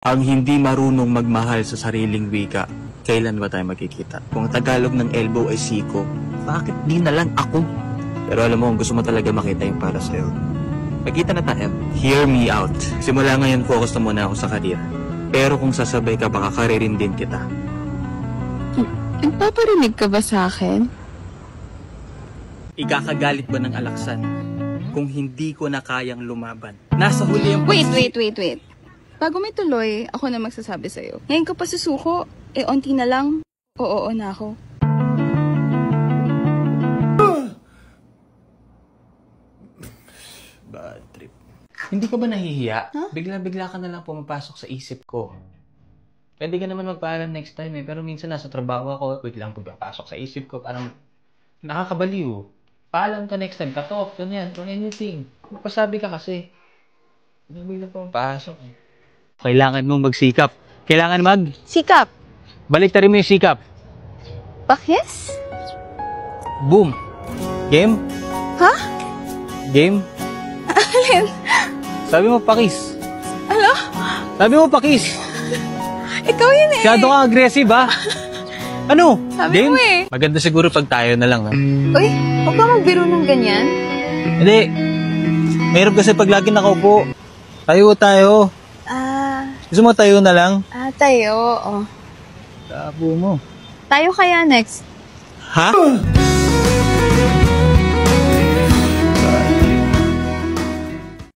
Ang hindi marunong magmahal sa sariling wika, kailan ba tayo magkikita? Kung Tagalog ng elbow ay siko, bakit di na lang ako? Pero alam mo, gusto mo talaga makita yung para sa'yo. Magkita na tayo. Hear me out. Simula ngayon, focus na muna ako sa career. Pero kung sasabay ka, baka karirin din kita. Nagpaparinig ka ba sa akin? Ikakagalit ba ng alaksan kung hindi ko na kayang lumaban? Nasa huli ang... Wait. Bago may tuloy, ako na magsasabi sa'yo. Ngayon ko pa susuko, onti na lang, oo na ako. Bad trip. Hindi ka ba nahihiya? Huh? Bigla-bigla ka na lang pumapasok sa isip ko. Pwede ka naman magpaalam next time pero minsan nasa trabaho ako, biglang pumapasok sa isip ko, parang nakakabaliw. Paalam ka next time, cut off, ganyan, or anything. Pasabi ka kasi. Biglang pumapasok. Kailangan mong magsikap. Kailangan Sikap! baliktarin mo yung sikap. Pakis? Boom! Game? Ha? Game? Alin? Sabi mo pakis. Ano? Sabi mo pakis. Ikaw yun eh! Masyado kang aggressive ha? Ano? Sabi Game? mo eh. Maganda siguro pag tayo na lang ha? Uy, huwag ka magbiro ng ganyan. Hindi. Mahirap kasi pag lagi nakaupo. Tayo. Gusto mo tayo na lang? Tayo, oh. Tabo mo. Tayo kaya next? Ha?